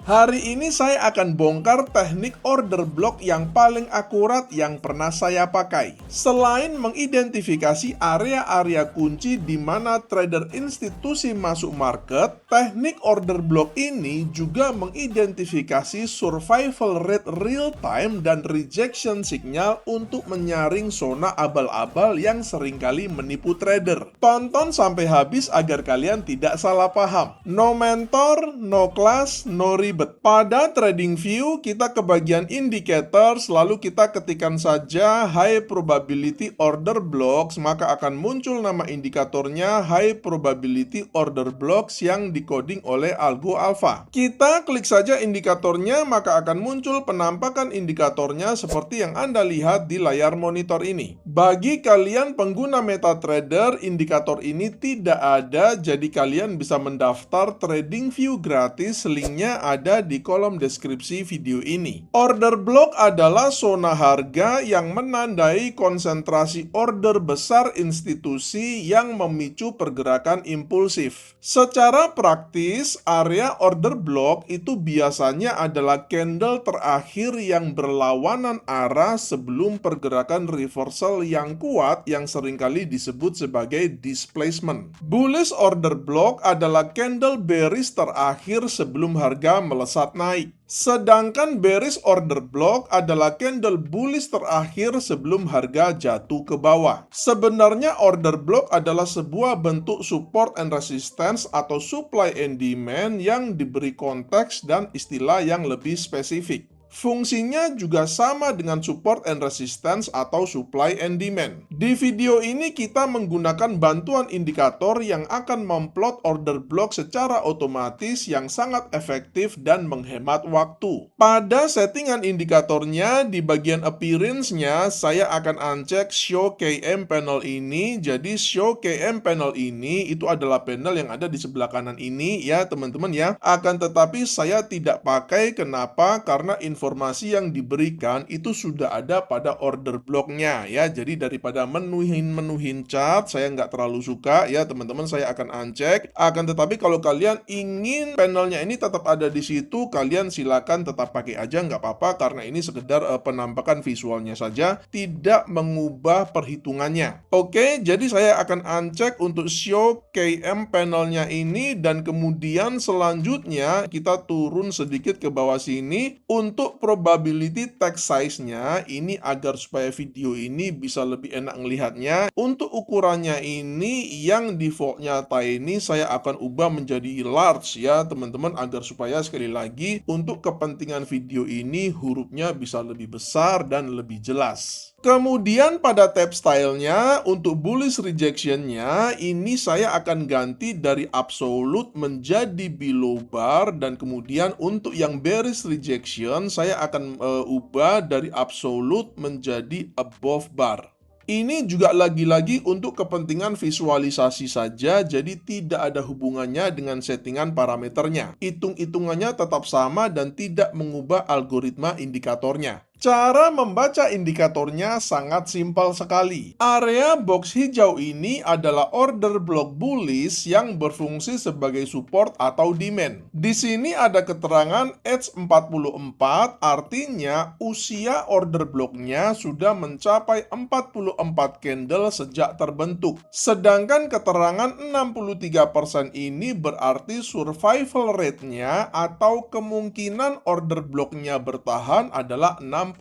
Hari ini saya akan bongkar teknik order block yang paling akurat yang pernah saya pakai. Selain mengidentifikasi area-area kunci di mana trader institusi masuk market, teknik order block ini juga mengidentifikasi survival rate real time dan rejection signal untuk menyaring zona abal-abal yang seringkali menipu trader. Tonton sampai habis agar kalian tidak salah paham. No mentor, no class, no ribet. Pada TradingView, kita ke bagian indicators, lalu kita ketikkan saja high probability order blocks, maka akan muncul nama indikatornya high probability order blocks yang dikoding oleh Algo Alpha. Kita klik saja indikatornya, maka akan muncul penampakan indikatornya seperti yang Anda lihat di layar monitor ini. Bagi kalian pengguna MetaTrader, indikator ini tidak ada, jadi kalian bisa mendaftar TradingView gratis, linknya ada di kolom deskripsi video ini. Order block adalah zona harga yang menandai konsentrasi order besar institusi yang memicu pergerakan impulsif. Secara praktis, area order block itu biasanya adalah candle terakhir yang berlawanan arah sebelum pergerakan reversal yang kuat yang seringkali disebut sebagai displacement. Bullish order block adalah candle bearish terakhir sebelum harga melesat naik. Sedangkan bearish order block adalah candle bullish terakhir sebelum harga jatuh ke bawah. Sebenarnya order block adalah sebuah bentuk support and resistance atau supply and demand yang diberi konteks dan istilah yang lebih spesifik. Fungsinya juga sama dengan support and resistance atau supply and demand. Di video ini kita menggunakan bantuan indikator yang akan memplot order block secara otomatis yang sangat efektif dan menghemat waktu. Pada settingan indikatornya, di bagian appearance-nya, saya akan uncheck Show KM panel ini. Jadi Show KM panel ini itu adalah panel yang ada di sebelah kanan ini ya teman-teman ya. Akan tetapi saya tidak pakai, kenapa? Karena informasi yang diberikan itu sudah ada pada order blocknya ya. Jadi daripada menuhin chart, saya nggak terlalu suka ya teman-teman, saya akan uncheck. Akan tetapi kalau kalian ingin panelnya ini tetap ada di situ, kalian silakan tetap pakai aja, nggak apa-apa, karena ini sekedar penampakan visualnya saja, tidak mengubah perhitungannya. Oke, jadi saya akan uncheck untuk show KM panelnya ini, dan kemudian selanjutnya kita turun sedikit ke bawah sini untuk probability text size-nya ini agar supaya video ini bisa lebih enak ngelihatnya. Untuk ukurannya ini yang defaultnya tiny saya akan ubah menjadi large ya teman-teman, agar supaya sekali lagi untuk kepentingan video ini hurufnya bisa lebih besar dan lebih jelas. Kemudian pada tab stylenya untuk bullish rejection-nya ini saya akan ganti dari absolute menjadi below bar, dan kemudian untuk yang bearish rejection saya akan ubah dari absolute menjadi above bar. Ini juga lagi-lagi untuk kepentingan visualisasi saja, jadi tidak ada hubungannya dengan settingan parameternya. Hitung-hitungannya tetap sama dan tidak mengubah algoritma indikatornya. Cara membaca indikatornya sangat simpel sekali. Area box hijau ini adalah order block bullish yang berfungsi sebagai support atau demand. Di sini ada keterangan H 44, artinya usia order blocknya sudah mencapai 44 candle sejak terbentuk. Sedangkan keterangan 63% ini berarti survival rate-nya atau kemungkinan order blocknya bertahan adalah 63%.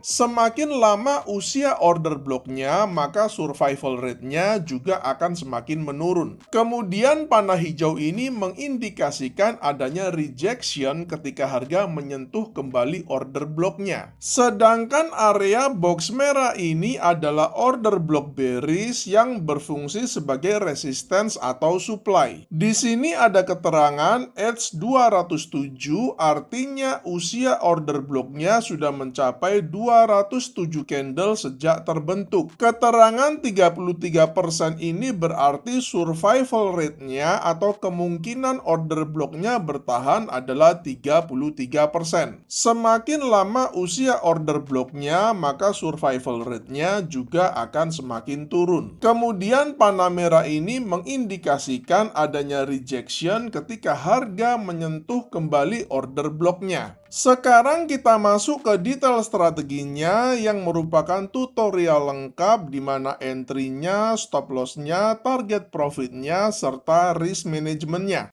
Semakin lama usia order blocknya, maka survival rate-nya juga akan semakin menurun. Kemudian panah hijau ini mengindikasikan adanya rejection ketika harga menyentuh kembali order blocknya. Sedangkan area box merah ini adalah order block bearish yang berfungsi sebagai resistance atau supply. Di sini ada keterangan H 207, artinya usia order blocknya dia sudah mencapai 207 candle sejak terbentuk. Keterangan 33% ini berarti survival rate-nya atau kemungkinan order block-nya bertahan adalah 33%. Semakin lama usia order block-nya, maka survival rate-nya juga akan semakin turun. Kemudian panah merah ini mengindikasikan adanya rejection ketika harga menyentuh kembali order block-nya. Sekarang kita masuk ke detail strateginya yang merupakan tutorial lengkap di mana entry-nya, stop loss-nya, target profit-nya, serta risk management-nya.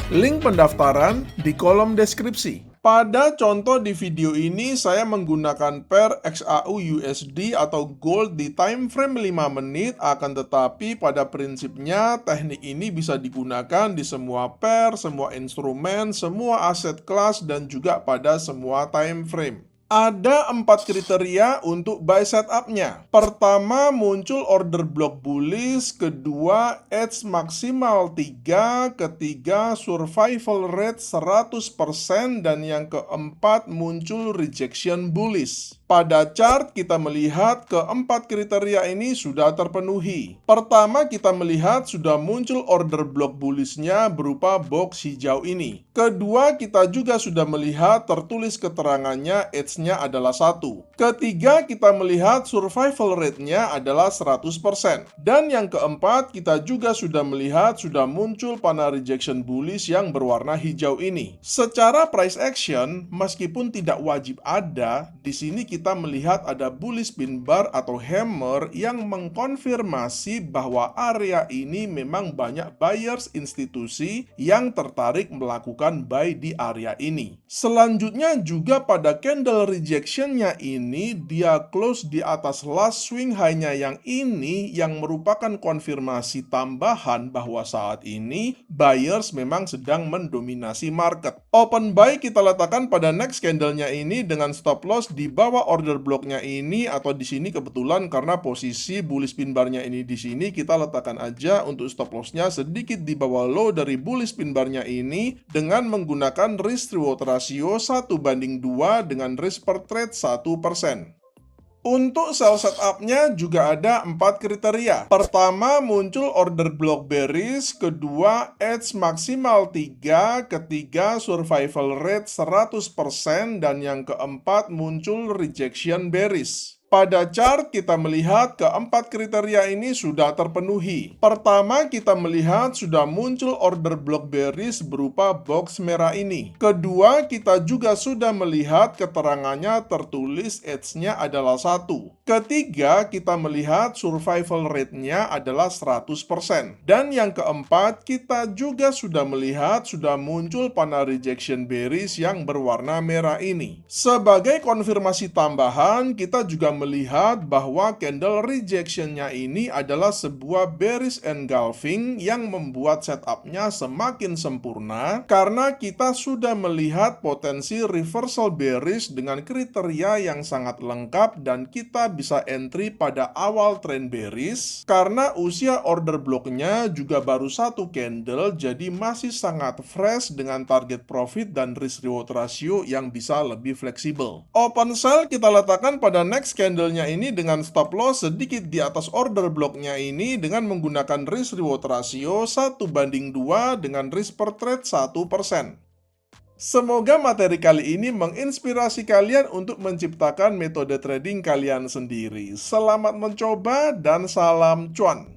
Link pendaftaran di kolom deskripsi. Pada contoh di video ini, saya menggunakan pair XAU USD atau gold di time frame 5 menit, akan tetapi pada prinsipnya teknik ini bisa digunakan di semua pair, semua instrumen, semua aset kelas, dan juga pada semua time frame. Ada 4 kriteria untuk buy setup-nya. Pertama, muncul order block bullish. Kedua, edge maksimal 3. Ketiga, survival rate 100%. Dan yang keempat, muncul rejection bullish. Pada chart, kita melihat keempat kriteria ini sudah terpenuhi. Pertama, kita melihat sudah muncul order block bullish-nya berupa box hijau ini. Kedua, kita juga sudah melihat tertulis keterangannya edge-nya adalah 1. Ketiga, kita melihat survival rate-nya adalah 100%. Dan yang keempat, kita juga sudah melihat sudah muncul panah rejection bullish yang berwarna hijau ini. Secara price action, meskipun tidak wajib ada, di sini kita melihat ada bullish pin bar atau hammer yang mengkonfirmasi bahwa area ini memang banyak buyers institusi yang tertarik melakukan buy di area ini. Selanjutnya juga pada candle rejection-nya ini, dia close di atas last swing high-nya yang ini yang merupakan konfirmasi tambahan bahwa saat ini buyers memang sedang mendominasi market. Open buy kita letakkan pada next candle-nya ini dengan stop loss di bawah order block-nya ini, atau di sini kebetulan karena posisi bullish pin bar-nya ini di sini, kita letakkan aja untuk stop loss-nya sedikit di bawah low dari bullish pin bar-nya ini dengan menggunakan risk reward ratio 1:2 dengan risk per trade 1%. Untuk sell setup-nya juga ada 4 kriteria. Pertama, muncul order block bearish. Kedua, edge maksimal 3. Ketiga, survival rate 100%. Dan yang keempat, muncul rejection bearish. Pada chart, kita melihat keempat kriteria ini sudah terpenuhi. Pertama, kita melihat sudah muncul order block bearish berupa box merah ini. Kedua, kita juga sudah melihat keterangannya tertulis edge-nya adalah 1. Ketiga, kita melihat survival rate-nya adalah 100%. Dan yang keempat, kita juga sudah melihat sudah muncul panah rejection bearish yang berwarna merah ini. Sebagai konfirmasi tambahan, kita juga melihat bahwa candle rejection-nya ini adalah sebuah bearish engulfing yang membuat setup-nya semakin sempurna karena kita sudah melihat potensi reversal bearish dengan kriteria yang sangat lengkap, dan kita bisa entry pada awal trend bearish karena usia order block-nya juga baru 1 candle, jadi masih sangat fresh dengan target profit dan risk reward ratio yang bisa lebih fleksibel. Open sell kita letakkan pada next candle-nya ini dengan stop loss sedikit di atas order block-nya ini dengan menggunakan risk reward ratio 1:2 dengan risk per trade 1%. Semoga materi kali ini menginspirasi kalian untuk menciptakan metode trading kalian sendiri. Selamat mencoba dan salam cuan!